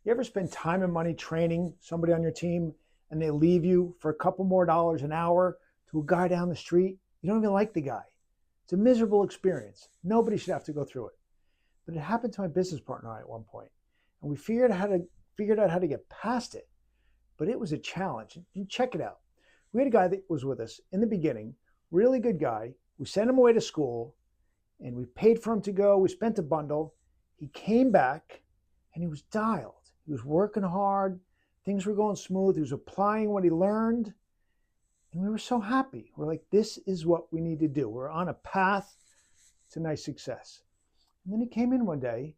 You ever spend time and money training somebody on your team and they leave you for a couple more dollars an hour to a guy down the street? You don't even like the guy. It's a miserable experience. Nobody should have to go through it. But it happened to my business partner and I at one point, and we figured out how to get past it. But it was a challenge. And check it out. We had a guy that was with us in the beginning, really good guy. We sent him away to school, and we paid for him to go. We spent a bundle. He came back, and he was dialed. He was working hard. Things were going smooth. He was applying what he learned. And we were so happy. We're like, this is what we need to do. We're on a path to nice success. And then he came in one day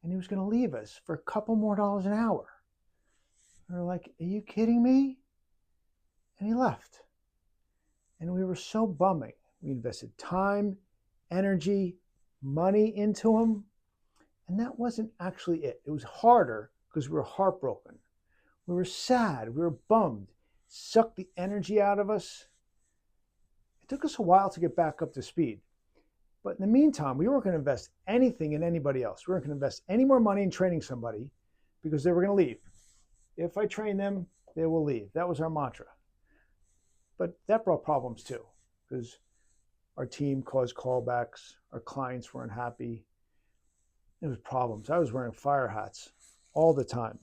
and he was going to leave us for a couple more dollars an hour. We were like, are you kidding me? And he left. And we were so bumming. We invested time, energy, money into him. And that wasn't actually it. It was harder because we were heartbroken. We were sad. We were bummed. It sucked the energy out of us. It took us a while to get back up to speed. But in the meantime, we weren't going to invest anything in anybody else. We weren't going to invest any more money in training somebody because they were going to leave. If I train them, they will leave. That was our mantra. But that brought problems too, because our team caused callbacks. Our clients weren't happy. It was problems. I was wearing fire hats all the time.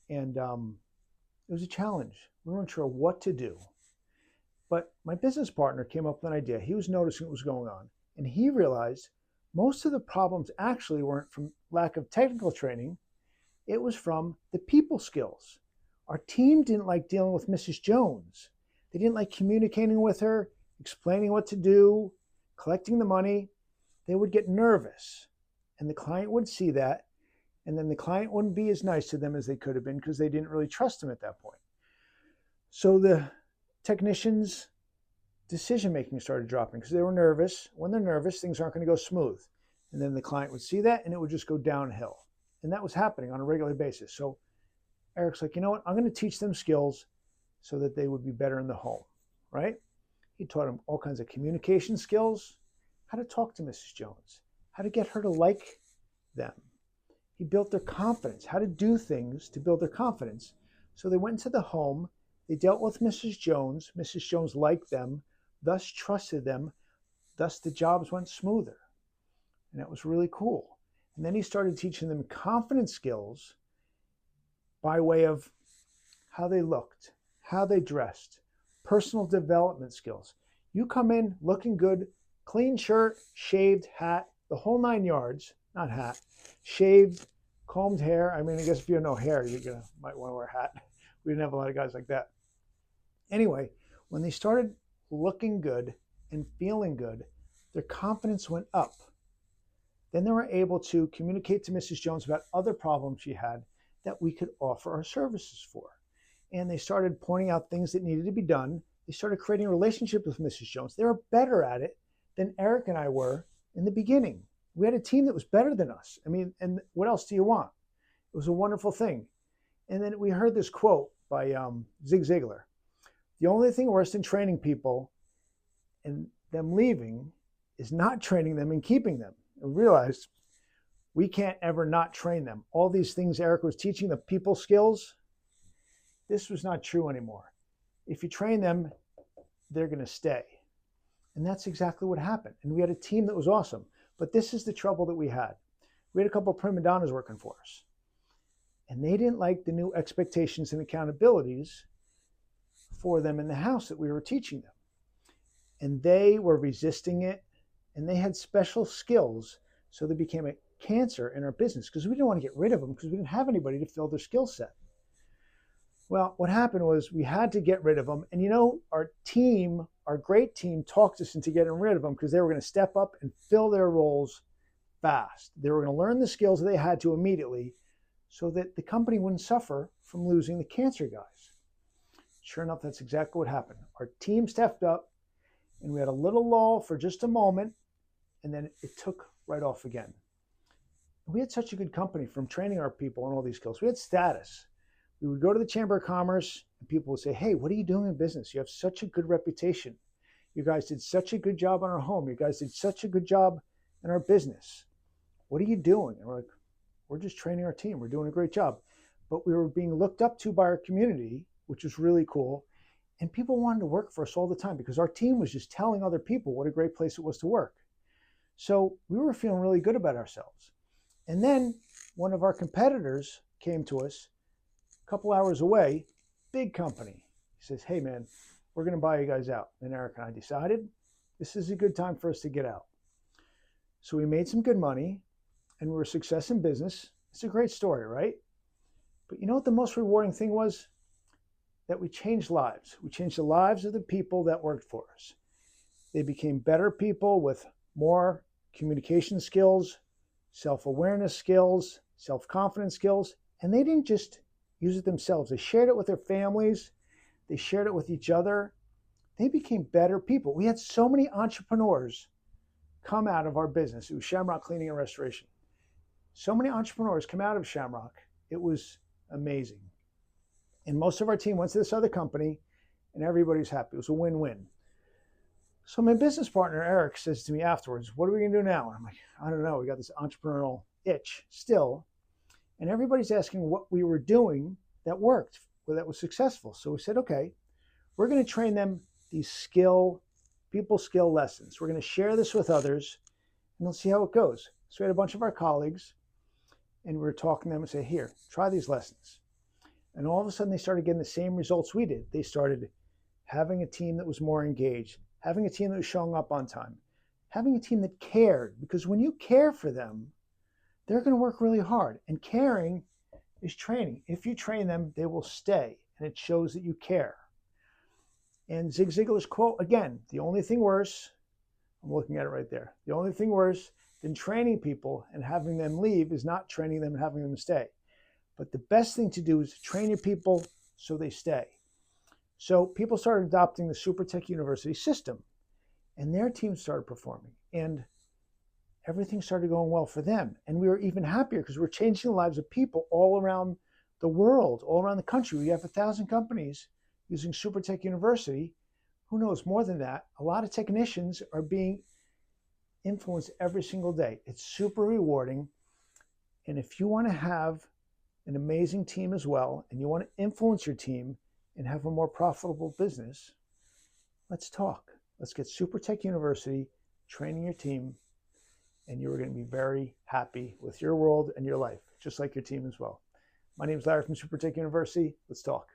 And it was a challenge. We weren't sure what to do. But my business partner came up with an idea. He was noticing what was going on. And he realized most of the problems actually weren't from lack of technical training. It was from the people skills. Our team didn't like dealing with Mrs. Jones. They didn't like communicating with her, explaining what to do, collecting the money. They would get nervous. And the client would see that. And then the client wouldn't be as nice to them as they could have been because they didn't really trust them at that point. So the technicians' decision-making started dropping because they were nervous. When they're nervous, things aren't going to go smooth. And then the client would see that and it would just go downhill. And that was happening on a regular basis. So Eric's like, you know what? I'm going to teach them skills so that they would be better in the home, right? He taught them all kinds of communication skills, how to talk to Mrs. Jones, how to get her to like them. He built their confidence, how to do things to build their confidence. So they went into the home, they dealt with Mrs. Jones. Mrs. Jones liked them, thus trusted them, thus the jobs went smoother. And that was really cool. And then he started teaching them confidence skills by way of how they looked, how they dressed, personal development skills. You come in looking good, clean shirt, shaved, hat, the whole 9 yards, not hat, shaved, combed hair. I mean, I guess if you have no hair, might want to wear a hat. We didn't have a lot of guys like that. Anyway, when they started looking good and feeling good, their confidence went up. Then they were able to communicate to Mrs. Jones about other problems she had that we could offer our services for. And they started pointing out things that needed to be done. They started creating a relationship with Mrs. Jones. They were better at it than Eric and I were in the beginning. We had a team that was better than us. I mean, and what else do you want? It was a wonderful thing. And then we heard this quote by Zig Ziglar. The only thing worse than training people and them leaving is not training them and keeping them. And realized we can't ever not train them. All these things Eric was teaching, the people skills, this was not true anymore. If you train them, they're going to stay. And that's exactly what happened. And we had a team that was awesome. But this is the trouble that we had. We had a couple of prima donnas working for us. And they didn't like the new expectations and accountabilities for them in the house that we were teaching them. And they were resisting it. And they had special skills. So they became a cancer in our business because we didn't want to get rid of them because we didn't have anybody to fill their skill set. Well, what happened was we had to get rid of them. And you know, our team, our great team, talked us into getting rid of them because they were going to step up and fill their roles fast. They were going to learn the skills that they had to immediately so that the company wouldn't suffer from losing the cancer guys. Sure enough, that's exactly what happened. Our team stepped up and we had a little lull for just a moment and then it took right off again. We had such a good company from training our people on all these skills. We had status. We would go to the Chamber of Commerce and people would say, hey, what are you doing in business? You have such a good reputation. You guys did such a good job on our home. You guys did such a good job in our business. What are you doing? And we're like, We're just training our team. We're doing a great job. But we were being looked up to by our community, which was really cool. And people wanted to work for us all the time because our team was just telling other people what a great place it was to work. So we were feeling really good about ourselves. And then one of our competitors came to us a couple hours away, big company. He says, hey man, we're going to buy you guys out. And Eric and I decided this is a good time for us to get out. So we made some good money and we were a success in business. It's a great story, right? But you know what the most rewarding thing was? That we changed lives. We changed the lives of the people that worked for us. They became better people with more communication skills, self-awareness skills, self-confidence skills, and they didn't just use it themselves. They shared it with their families. They shared it with each other. They became better people. We had so many entrepreneurs come out of our business. It was Shamrock Cleaning and Restoration. So many entrepreneurs come out of Shamrock. It was amazing. And most of our team went to this other company and everybody's happy. It was a win-win. So my business partner, Eric, says to me afterwards, what are we going to do now? And I'm like, I don't know. We got this entrepreneurial itch still. And everybody's asking what we were doing that worked, that was successful. So we said, okay, we're going to train them these people skill lessons. We're going to share this with others and we'll see how it goes. So we had a bunch of our colleagues and we were talking to them and say, here, try these lessons. And all of a sudden they started getting the same results we did. They started having a team that was more engaged, having a team that was showing up on time, having a team that cared. Because when you care for them, they're going to work really hard. And caring is training. If you train them, they will stay. And it shows that you care. And Zig Ziglar's quote, again, the only thing worse, I'm looking at it right there, the only thing worse than training people and having them leave is not training them and having them stay. But the best thing to do is train your people so they stay. So people started adopting the SuperTech University system and their team started performing and everything started going well for them. And we were even happier because we're changing the lives of people all around the world, all around the country. We have 1,000 companies using SuperTech University. Who knows, more than that. A lot of technicians are being influenced every single day. It's super rewarding. And if you want to have an amazing team as well, and you want to influence your team and have a more profitable business, let's talk. Let's get SuperTech University training your team, and you're going to be very happy with your world and your life, just like your team as well. My name is Larry from SuperTech University. Let's talk.